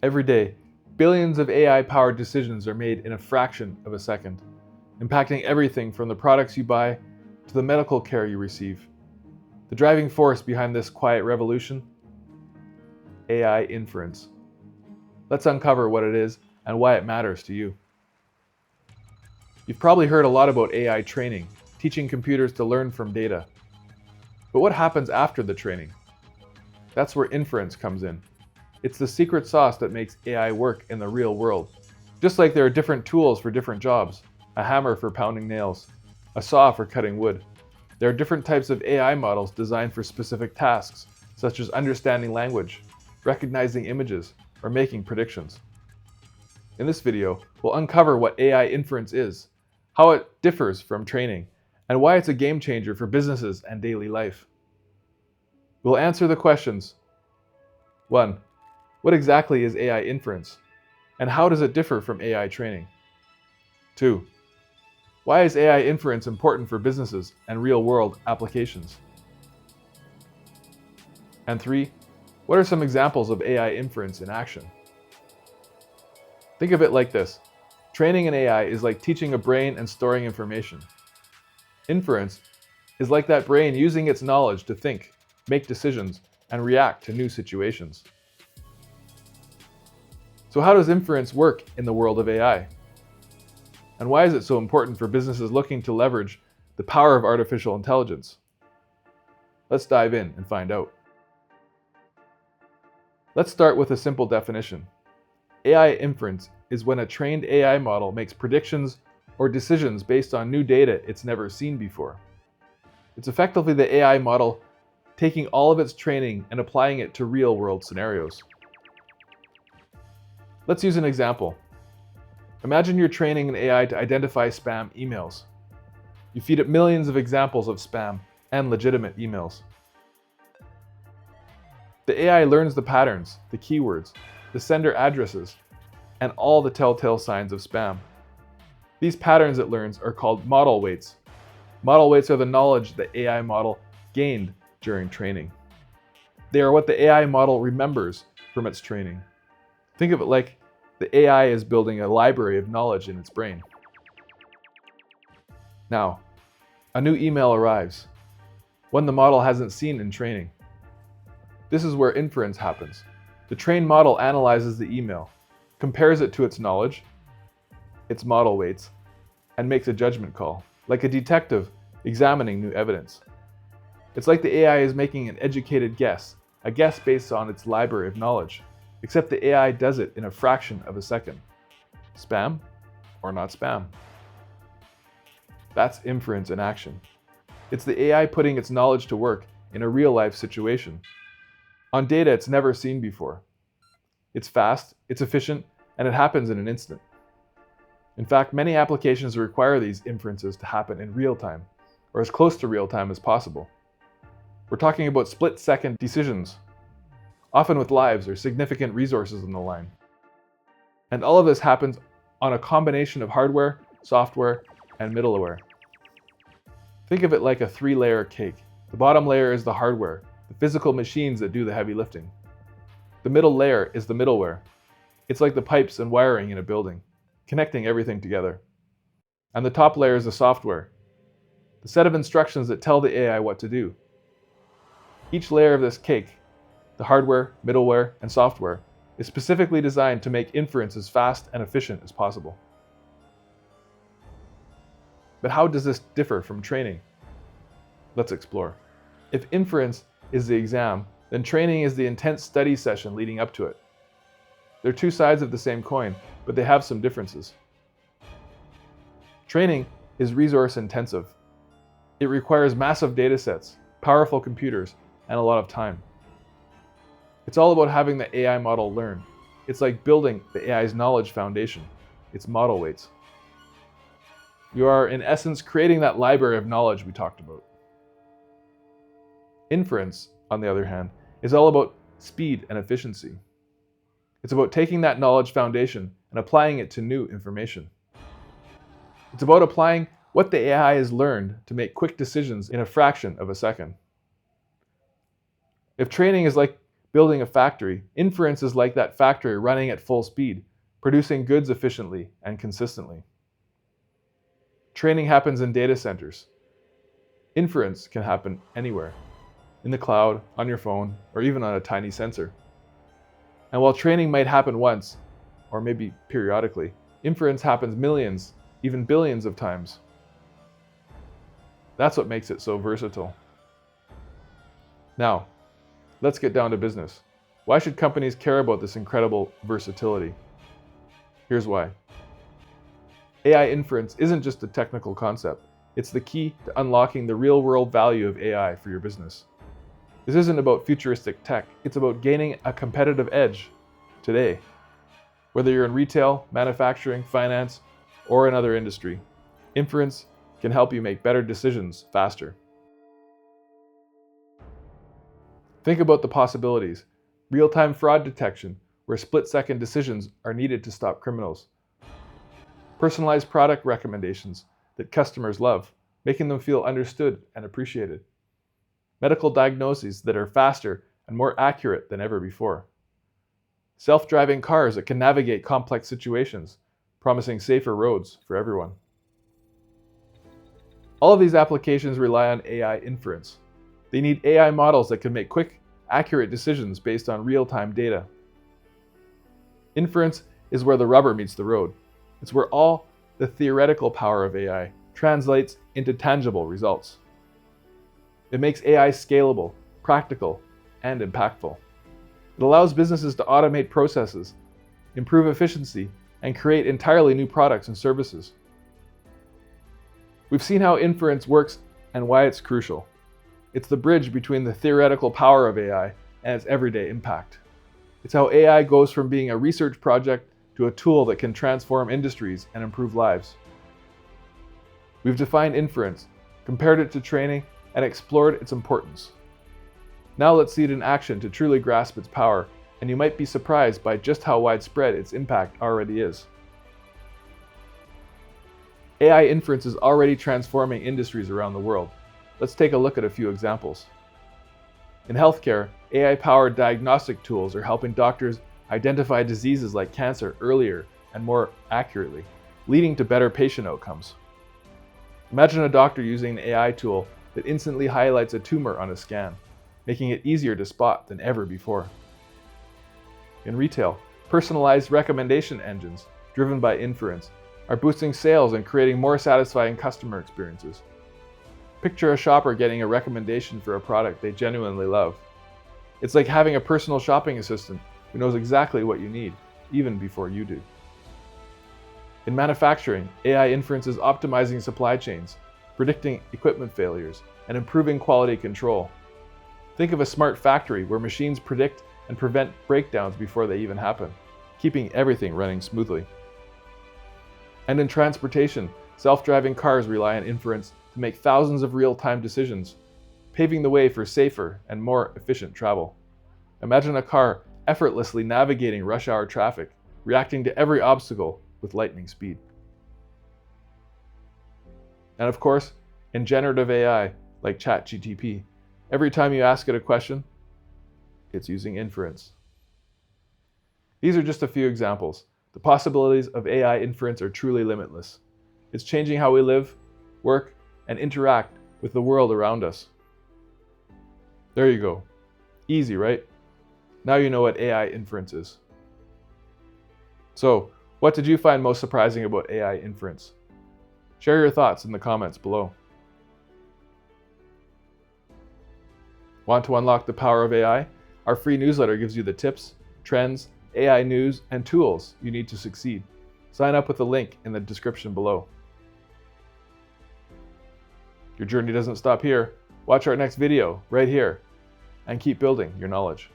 Every day, billions of AI-powered decisions are made in a fraction of a second, impacting everything from the products you buy to the medical care you receive. The driving force behind this quiet revolution? AI inference. Let's uncover what it is and why it matters to you. You've probably heard a lot about AI training, teaching computers to learn from data. But what happens after the training? That's where inference comes in. It's the secret sauce that makes AI work in the real world. Just like there are different tools for different jobs, a hammer for pounding nails, a saw for cutting wood. There are different types of AI models designed for specific tasks, such as understanding language, recognizing images, or making predictions. In this video, we'll uncover what AI inference is, how it differs from training, and why it's a game changer for businesses and daily life. We'll answer the questions. 1. What exactly is AI inference? And how does it differ from AI training? 2. Why is AI inference important for businesses and real-world applications? And 3. What are some examples of AI inference in action? Think of it like this. Training an AI is like teaching a brain and storing information. Inference is like that brain using its knowledge to think, make decisions, and react to new situations. So how does inference work in the world of AI? And why is it so important for businesses looking to leverage the power of artificial intelligence? Let's dive in and find out. Let's start with a simple definition. AI inference is when a trained AI model makes predictions or decisions based on new data it's never seen before. It's effectively the AI model taking all of its training and applying it to real-world scenarios. Let's use an example. Imagine you're training an AI to identify spam emails. You feed it millions of examples of spam and legitimate emails. The AI learns the patterns, the keywords, the sender addresses, and all the telltale signs of spam. These patterns it learns are called model weights. Model weights are the knowledge the AI model gained during training. They are what the AI model remembers from its training. Think of it like the AI is building a library of knowledge in its brain. Now, a new email arrives, one the model hasn't seen in training. This is where inference happens. The trained model analyzes the email, compares it to its knowledge, its model weights, and makes a judgment call, like a detective examining new evidence. It's like the AI is making an educated guess, a guess based on its library of knowledge, except the AI does it in a fraction of a second. Spam or not spam? That's inference in action. It's the AI putting its knowledge to work in a real-life situation, on data it's never seen before. It's fast, it's efficient, and it happens in an instant. In fact, many applications require these inferences to happen in real time, or as close to real time as possible. We're talking about split-second decisions, often with lives or significant resources on the line. And all of this happens on a combination of hardware, software, and middleware. Think of it like a 3-layer cake. The bottom layer is the hardware, the physical machines that do the heavy lifting. The middle layer is the middleware. It's like the pipes and wiring in a building, connecting everything together. And the top layer is the software, the set of instructions that tell the AI what to do. Each layer of this cake, the hardware, middleware, and software, is specifically designed to make inference as fast and efficient as possible. But how does this differ from training? Let's explore. If inference is the exam, then training is the intense study session leading up to it. They're two sides of the same coin, but they have some differences. Training is resource intensive. It requires massive data sets, powerful computers, and a lot of time. It's all about having the AI model learn. It's like building the AI's knowledge foundation, its model weights. You are, in essence, creating that library of knowledge we talked about. Inference, on the other hand, is all about speed and efficiency. It's about taking that knowledge foundation and applying it to new information. It's about applying what the AI has learned to make quick decisions in a fraction of a second. If training is like building a factory, inference is like that factory running at full speed, producing goods efficiently and consistently. Training happens in data centers. Inference can happen anywhere, in the cloud, on your phone, or even on a tiny sensor. And while training might happen once, or maybe periodically, inference happens millions, even billions of times. That's what makes it so versatile. Now, let's get down to business. Why should companies care about this incredible versatility? Here's why. AI inference isn't just a technical concept. It's the key to unlocking the real-world value of AI for your business. This isn't about futuristic tech. It's about gaining a competitive edge today. Whether you're in retail, manufacturing, finance, or another industry, inference can help you make better decisions faster. Think about the possibilities. Real-time fraud detection, where split-second decisions are needed to stop criminals. Personalized product recommendations that customers love, making them feel understood and appreciated. Medical diagnoses that are faster and more accurate than ever before. Self-driving cars that can navigate complex situations, promising safer roads for everyone. All of these applications rely on AI inference. They need AI models that can make quick, accurate decisions based on real-time data. Inference is where the rubber meets the road. It's where all the theoretical power of AI translates into tangible results. It makes AI scalable, practical, and impactful. It allows businesses to automate processes, improve efficiency, and create entirely new products and services. We've seen how inference works and why it's crucial. It's the bridge between the theoretical power of AI and its everyday impact. It's how AI goes from being a research project to a tool that can transform industries and improve lives. We've defined inference, compared it to training, and explored its importance. Now let's see it in action to truly grasp its power, and you might be surprised by just how widespread its impact already is. AI inference is already transforming industries around the world. Let's take a look at a few examples. In healthcare, AI-powered diagnostic tools are helping doctors identify diseases like cancer earlier and more accurately, leading to better patient outcomes. Imagine a doctor using an AI tool that instantly highlights a tumor on a scan, making it easier to spot than ever before. In retail, personalized recommendation engines, driven by inference, are boosting sales and creating more satisfying customer experiences. Picture a shopper getting a recommendation for a product they genuinely love. It's like having a personal shopping assistant who knows exactly what you need, even before you do. In manufacturing, AI inference is optimizing supply chains, predicting equipment failures, and improving quality control. Think of a smart factory where machines predict and prevent breakdowns before they even happen, keeping everything running smoothly. And in transportation, self-driving cars rely on inference to make thousands of real-time decisions, paving the way for safer and more efficient travel. Imagine a car effortlessly navigating rush hour traffic, reacting to every obstacle with lightning speed. And of course, in generative AI, like ChatGPT, every time you ask it a question, it's using inference. These are just a few examples. The possibilities of AI inference are truly limitless. It's changing how we live, work, and interact with the world around us. There you go. Easy, right? Now you know what AI inference is. So, what did you find most surprising about AI inference? Share your thoughts in the comments below. Want to unlock the power of AI? Our free newsletter gives you the tips, trends, AI news, and tools you need to succeed. Sign up with the link in the description below. Your journey doesn't stop here. Watch our next video right here and keep building your knowledge.